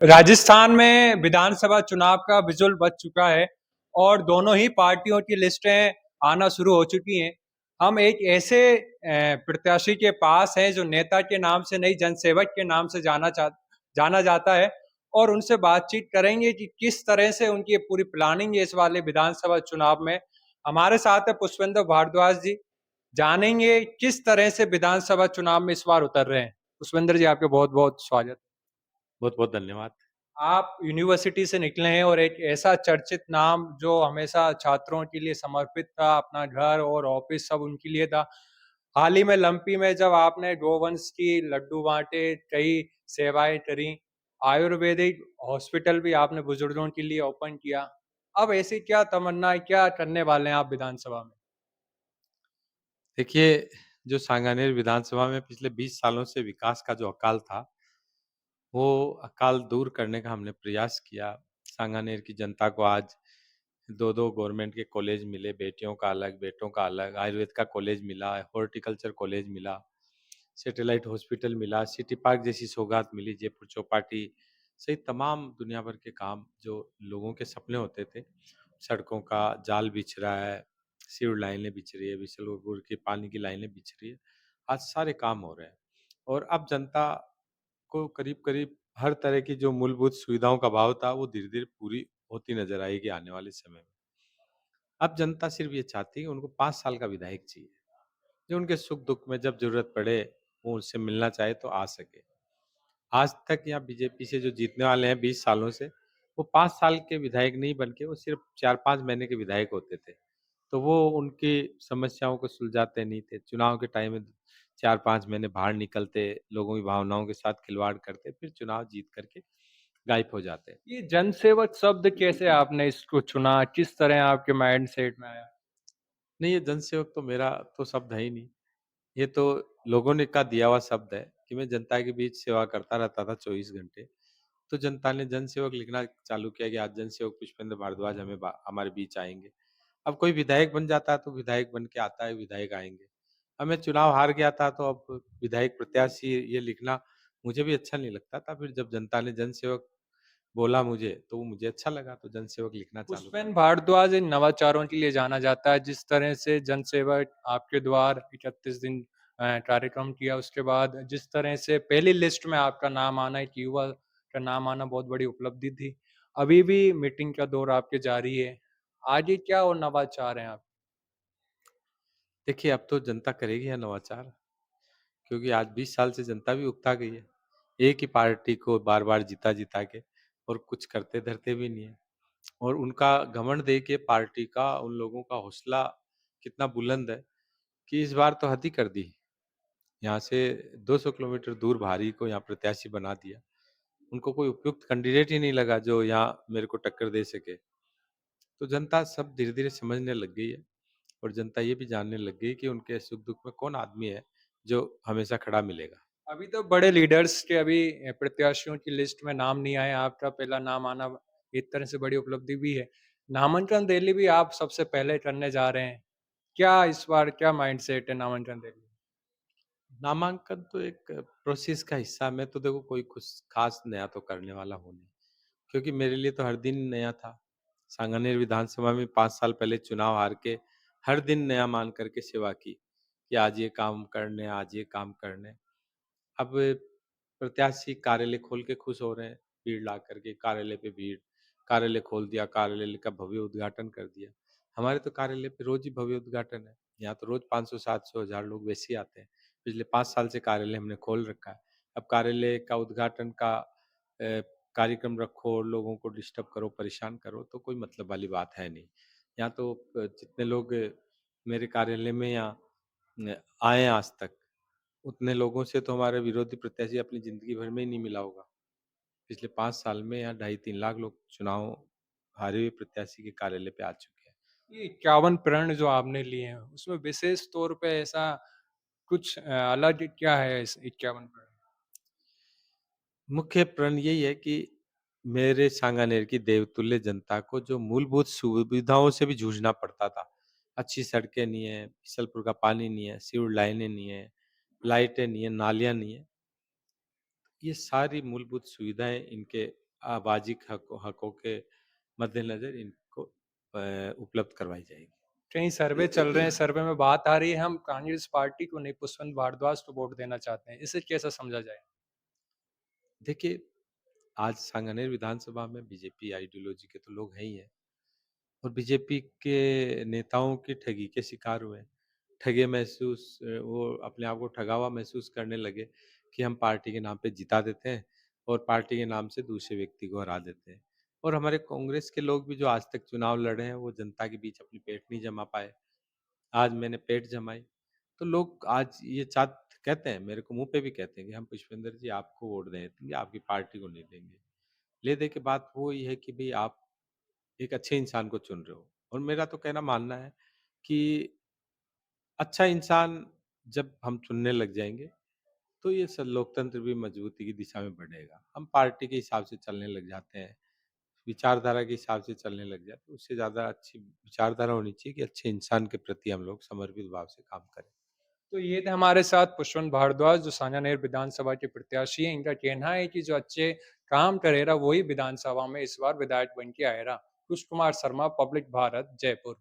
राजस्थान में विधानसभा चुनाव का विजुअल बच चुका है और दोनों ही पार्टियों की लिस्टें आना शुरू हो चुकी हैं। हम एक ऐसे प्रत्याशी के पास हैं जो नेता के नाम से नहीं जनसेवक के नाम से जाना जाता है और उनसे बातचीत करेंगे कि किस तरह से उनकी पूरी प्लानिंग है इस वाले विधानसभा चुनाव में। हमारे साथ है पुष्पेंद्र भारद्वाज जी। जानेंगे किस तरह से विधानसभा चुनाव में इस बार उतर रहे हैं। पुष्पेंद्र जी, आपके बहुत बहुत स्वागत। बहुत बहुत धन्यवाद। आप यूनिवर्सिटी से निकले हैं और एक ऐसा चर्चित नाम जो हमेशा छात्रों के लिए समर्पित था, अपना घर और ऑफिस सब उनके लिए था। हाल ही में लंपी में जब आपने गोवंश की लड्डू बांटे, कई सेवाएं करी, आयुर्वेदिक हॉस्पिटल भी आपने बुजुर्गों के लिए ओपन किया। अब ऐसी क्या तमन्ना है, क्या करने वाले हैं आप विधानसभा में? देखिए, जो सांगानेर विधानसभा में पिछले 20 सालों से विकास का जो अकाल था, वो अकाल दूर करने का हमने प्रयास किया। सांगानेर की जनता को आज 2-2 गवर्नमेंट के कॉलेज मिले, बेटियों का अलग, बेटों का अलग, आयुर्वेद का कॉलेज मिला, हॉर्टिकल्चर कॉलेज मिला, सैटेलाइट हॉस्पिटल मिला, सिटी पार्क जैसी सौगात मिली, जयपुर चौपाटी सहित तमाम दुनिया भर के काम जो लोगों के सपने होते थे। सड़कों का जाल बिछ रहा है, सीवर लाइनें बिछ रही है, बिसलपुर की पानी की लाइनें बिछ रही है। आज सारे काम हो रहे हैं और अब जनता को करीब-करीब हर तरह की जो मूलभूत सुविधाओं का अभाव था, वो धीरे-धीरे पूरी होती नज़र आएगी आने वाले समय में। अब जनता सिर्फ़ ये चाहती है कि उनको 5 साल का विधायक चाहिए, जो उनके सुख-दुःख में जब ज़रूरत पड़े, वो उनसे मिलना चाहे तो आ सके। आज तक यहाँ बीजेपी से जो जीतने वाले हैं 20 सालों से, वो 5 साल के विधायक नहीं बन के वो सिर्फ़ 4-5 महीने के विधायक होते थे। तो वो उनकी समस्याओं को सुलझाते नहीं थे। चुनाव के टाइम में 4-5 महीने बाहर निकलते, लोगों की भावनाओं के साथ खिलवाड़ करते, फिर चुनाव जीत कर के गायब हो जाते। ये जनसेवक शब्द कैसे आपने इसको चुना? किस तरह आपके माइंड सेट में आया? नहीं, ये जनसेवक तो मेरा तो शब्द है ही नहीं। ये तो लोगों ने का दिया हुआ शब्द है कि मैं जनता के बीच सेवा करता रहता था 24 घंटे। तो जनता ने जनसेवक लिखना चालू किया कि आज जनसेवक पुष्पेंद्र भारद्वाज हमारे बीच आएँगे। अब कोई विधायक बन जाता है तो विधायक बन के आता है, विधायक आएँगे। अब मैं चुनाव हार गया था तो अब विधायक प्रत्याशी ये लिखना मुझे भी अच्छा नहीं लगता था। फिर जब जनता ने जनसेवक बोला मुझे, तो वो मुझे अच्छा लगा तो जनसेवक लिखना चालू कर पुष्पेन दिया। भारद्वाज इन नवाचारों के लिए जाना जाता है। जिस तरह से जनसेवक आपके द्वार 31 दिन कार्यक्रम किया, उसके बाद जिस तरह से पहली लिस्ट में आपका नाम आना, एक युवा का नाम आना बहुत बड़ी उपलब्धि थी। अभी भी मीटिंग का दौर आपके जारी है। आगे क्या और नवाचार हैं आप? देखिए, अब तो जनता करेगी या नवाचार, क्योंकि आज 20 साल से जनता भी उकता गई है। एक ही पार्टी को बार-बार जिता-जिता के और कुछ करते-धरते भी नहीं है। और उनका घमंड देखिए पार्टी का, उन लोगों का हौसला कितना बुलंद है कि इस बार तो हद ही कर दी। यहाँ से 200 किलोमीटर दूर भारी को यहाँ प्रत्याशी बना दिया। उनको कोई उपयुक्त कैंडिडेट ही नहीं लगा जो यहाँ मेरे को टक्कर दे सके। तो जनता सब धीरे-धीरे समझने लग गई है और जनता ये भी जानने लग गई कि उनके सुख-दुःख में कौन आदमी है जो हमेशा खड़ा मिलेगा। अभी तो बड़े लीडर्स के अभी प्रत्याशियों की लिस्ट में नाम नहीं आए। आपका पहला नाम आना एक तरह से बड़ी उपलब्धि भी है। नामांकन रैली भी आप सबसे पहले करने जा रहे हैं। क्या इस बार क्या माइंडसेट है नामांकन रैली? नामांकन तो एक प्रोसेस का हिस्सा है। मैं तो देखो कोई कुछ खास नया तो करने वाला हूँ नहीं, क्योंकि मेरे लिए तो हर दिन नया था। सांगानेर विधानसभा में 5 साल पहले चुनाव हार के हर दिन नया मान करके सेवा की, कि आज ये काम करने, आज ये काम करने। अब प्रत्याशी कार्यालय खोल के खुश हो रहे हैं, भीड़ ला करके कार्यालय पे भीड़, कार्यालय खोल दिया, कार्यालय का भव्य उद्घाटन कर दिया। हमारे तो कार्यालय पे रोज ही भव्य उद्घाटन है। यहाँ तो रोज 500, 700, 1000 लोग वैसे ही आते हैं। पिछले 5 साल से कार्यालय हमने खोल रखा है। अब कार्यालय का उद्घाटन का कार्यक्रम रखो और लोगों को डिस्टर्ब करो, परेशान करो, तो कोई मतलब वाली बात है नहीं। यहाँ तो जितने लोग मेरे कार्यालय में यहाँ आए हैं आज तक, उतने लोगों से तो हमारे विरोधी प्रत्याशी अपनी ज़िंदगी भर में ही नहीं मिला होगा। पिछले 5 साल में यहाँ ढाई 3 लाख लोग चुनाव हारे हुए प्रत्याशी के कार्यालय पे आ चुके हैं। ये 51 प्रण जो आपने लिए हैं, उसमें विशेष तौर पे ऐसा कुछ अलग क्या है इस 51 प्रण? मुख्य प्रण यही है कि मेरे सांगानेर की देवतुल्य जनता को जो मूलभूत सुविधाओं से भी जूझना पड़ता था। अच्छी सड़कें नहीं है, बिसलपुर का पानी नहीं है, सीवर लाइनें नहीं है, लाइटें नहीं है, नालियाँ नहीं है। ये सारी मूलभूत सुविधाएँ इनके वाजिब हकों के मद्देनज़र इनको उपलब्ध करवाई जाएगी। कई सर्वे चल रहे हैं, सर्वे में बात आ रही है हम कांग्रेस पार्टी को नहीं पुष्पवंत भारद्वाज को वोट देना चाहते हैं। इसे कैसा समझा जाए? देखिए, आज सांगानेर विधानसभा में बीजेपी आइडियोलॉजी के तो लोग हैं ही हैं और बीजेपी के नेताओं की ठगी के शिकार हुए हैं। वो अपने आप को ठगा हुआ महसूस करने लगे कि हम पार्टी के नाम पे जिता देते हैं और पार्टी के नाम से दूसरे व्यक्ति को हरा देते हैं। और हमारे कांग्रेस के लोग भी जो आज तक चुनाव लड़े हैं, वो जनता के बीच अपनी पेठ नहीं जमा पाए। आज मैंने पेठ जमाई। तो लोग आज ये कहते हैं, मेरे को मुँह पे भी कहते हैं कि हम पुष्पेंद्र जी आपको वोट देंगे, आपकी पार्टी को नहीं देंगे। ले दे के बात वो ये है कि भई आप एक अच्छे इंसान को चुन रहे हो और मेरा तो मानना है कि अच्छा इंसान जब हम चुनने लग जाएँगे, तो ये लोकतंत्र भी मजबूती की दिशा में बढ़ेगा। हम पार्टी के हिसाब से चलने लग जाते हैं, विचारधारा के हिसाब से चलने लग जाते हैं, उससे ज़्यादा अच्छी विचारधारा होनी चाहिए कि अच्छे इंसान के प्रति हम लोग समर्पित भाव से काम करें। तो ये थे हमारे साथ पुष्पवंत भारद्वाज जो सांगानेर विधानसभा के प्रत्याशी हैं। इनका कहना है कि जो अच्छे काम करेगा वही विधानसभा में इस बार विधायक बन के आएगा। कुश कुमार शर्मा, पब्लिक भारत, जयपुर।